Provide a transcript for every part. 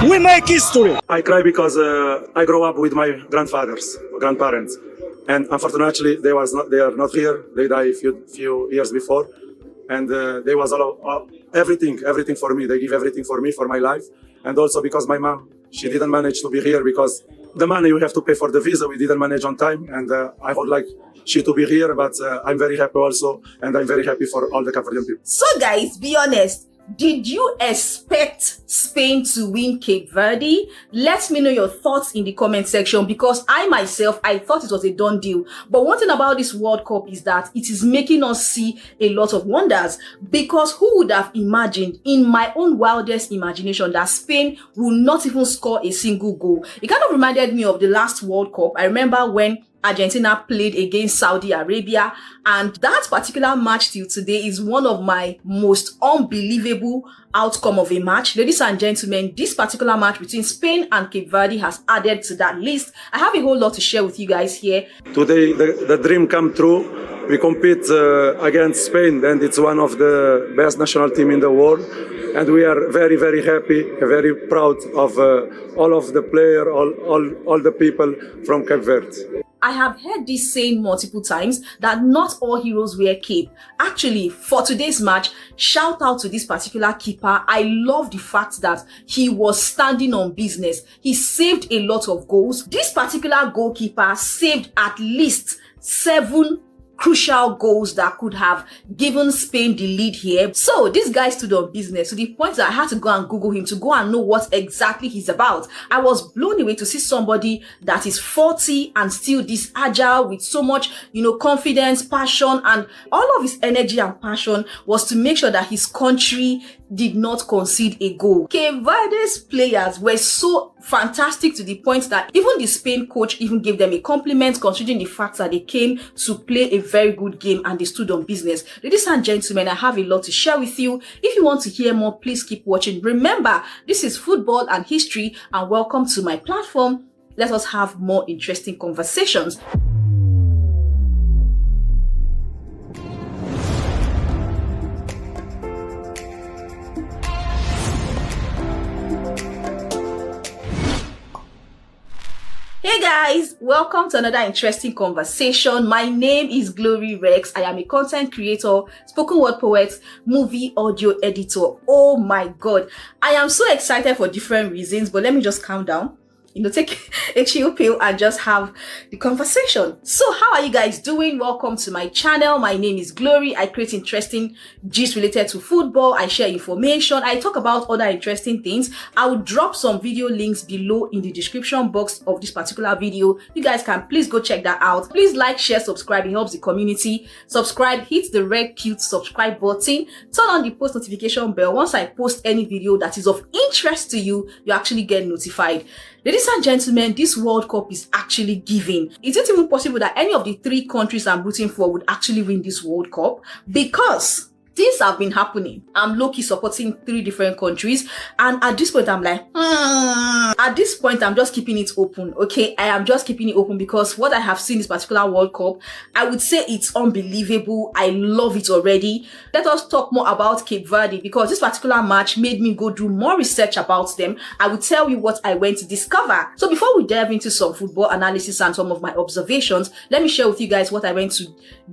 We make history. I cry because I grew up with my grandparents, and unfortunately they are not here. They died a few years before, and they was everything for me. They give everything for me, for my life, and also because my mom, she didn't manage to be here because the money you have to pay for the visa, we didn't manage on time, and I would like she to be here, but I'm very happy also, and I'm very happy for all the Cape Verdean people. So guys, be honest. Did you expect Spain to win Cape Verde? Let me know your thoughts in the comment section, because I myself, I thought it was a done deal. But one thing about this World Cup is that it is making us see a lot of wonders, because who would have imagined in my own wildest imagination that Spain will not even score a single goal? It kind of reminded me of the last World Cup. I remember when Argentina played against Saudi Arabia, and that particular match till today is one of my most unbelievable outcome of a match. Ladies and gentlemen, this particular match between Spain and Cape Verde has added to that list. I have a whole lot to share with you guys here. Today the dream come true. We compete against Spain, and it's one of the best national team in the world, and we are very, very happy, very proud of all of the players, all the people from Cape Verde. I have heard this saying multiple times that not all heroes wear cape. Actually, for today's match, shout out to this particular keeper. I love the fact that he was standing on business. He saved a lot of goals. This particular goalkeeper saved at least 7 crucial goals that could have given Spain the lead here. So this guy stood on business to the point that I had to go and Google him to go and know what exactly he's about. I was blown away to see somebody that is 40 and still this agile with so much, confidence, passion, and all of his energy and passion was to make sure that his country did not concede a goal. Cape Verde's players were so fantastic to the point that even the Spain coach even gave them a compliment, considering the fact that they came to play a very good game and they stood on business. Ladies and gentlemen, I have a lot to share with you. If you want to hear more, please keep watching. Remember, this is football and history, and welcome to my platform. Let us have more interesting conversations. Hey guys, welcome to another interesting conversation. My name is Glory Rex. I am a content creator, spoken word poet, movie audio editor. Oh my god, I am so excited for different reasons, but let me just calm down. Take a chill pill and just have the conversation. So how are you guys doing? Welcome to my channel. My name is Glory. I create interesting gist related to football. I share information. I talk about other interesting things. I will drop some video links below in the description box of this particular video. You guys can please go check that out. Please like, share, subscribe. It helps the community. Subscribe, hit the red cute subscribe button. Turn on the post notification bell. Once I post any video that is of interest to you, you actually get notified. Ladies and gentlemen, this World Cup is actually giving. Is it even possible that any of the 3 countries I'm rooting for would actually win this World Cup? Because things have been happening. I'm low-key supporting 3 different countries, and at this point I'm like, at this point I'm just keeping it open. Okay, I am just keeping it open because what I have seen this particular World Cup, I would say it's unbelievable. I love it already. Let us talk more about Cape Verde, because this particular match made me go do more research about them. I will tell you what I went to discover. So before we delve into some football analysis and some of my observations, let me share with you guys what I went to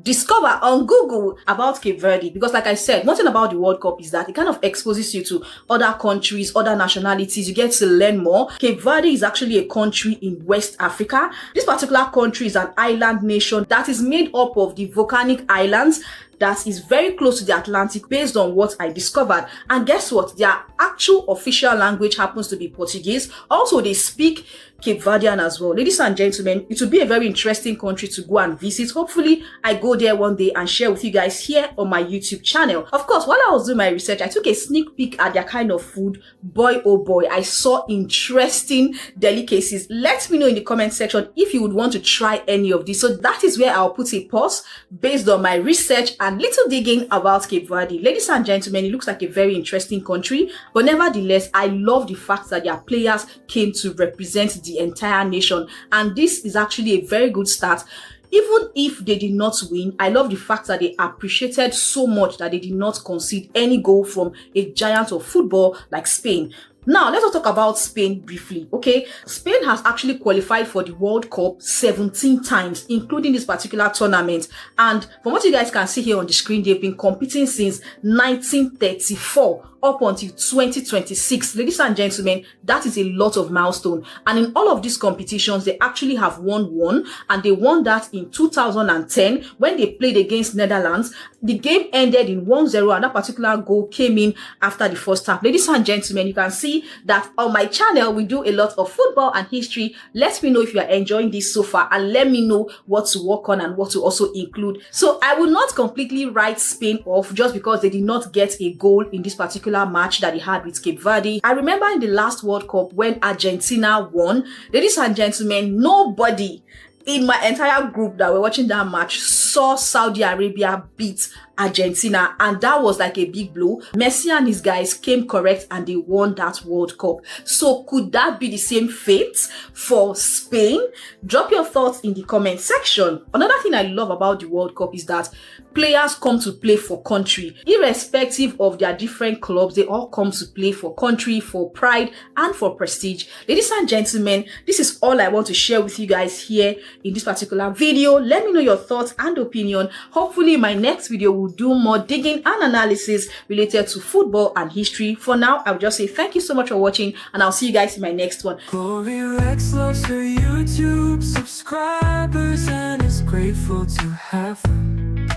discover on Google about Cape Verde, because like I said, one thing about the World Cup is that it kind of exposes you to other countries, other nationalities. You get to learn more. Cape Verde is actually a country in West Africa. This particular country is an island nation that is made up of the volcanic islands that is very close to the Atlantic, based on what I discovered. And guess what? Their actual official language happens to be Portuguese. Also, they speak Cape Verdean as well. Ladies and gentlemen, it will be a very interesting country to go and visit. Hopefully, I go there one day and share with you guys here on my YouTube channel. Of course, while I was doing my research, I took a sneak peek at their kind of food. Boy, oh boy, I saw interesting delicacies. Let me know in the comment section if you would want to try any of these. So that is where I'll put a pause based on my research and little digging about Cape Verde. Ladies and gentlemen, it looks like a very interesting country, but nevertheless, I love the fact that their players came to represent the entire nation, and this is actually a very good start. Even if they did not win, I love the fact that they appreciated so much that they did not concede any goal from a giant of football like Spain. Now, let's talk about Spain briefly, okay? Spain has actually qualified for the World Cup 17 times, including this particular tournament. And from what you guys can see here on the screen, they've been competing since 1934 up until 2026. Ladies and gentlemen, that is a lot of milestone. And in all of these competitions, they actually have won one, and they won that in 2010 when they played against Netherlands. The game ended in 1-0, and that particular goal came in after the first half. Ladies and gentlemen, you can see that on my channel, we do a lot of football and history. Let me know if you are enjoying this so far, and let me know what to work on and what to also include. So I will not completely write Spain off just because they did not get a goal in this particular match that they had with Cape Verde. I remember in the last World Cup when Argentina won, ladies and gentlemen, nobody in my entire group that were watching that match saw Saudi Arabia beat Argentina, and that was like a big blow. Messi and his guys came correct and they won that World Cup. So could that be the same fate for Spain? Drop your thoughts in the comment section. Another thing I love about the World Cup is that players come to play for country. Irrespective of their different clubs, they all come to play for country, for pride, and for prestige. Ladies and gentlemen, this is all I want to share with you guys here in this particular video. Let me know your thoughts and opinion. Hopefully my next video will do more digging and analysis related to football and history. For now, I'll just say thank you so much for watching, and I'll see you guys in my next one. Glory Rex loves her YouTube subscribers and is grateful to have them.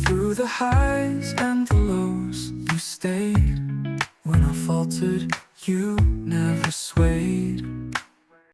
Through the highs and the lows, you stayed. When I faltered, you never swayed.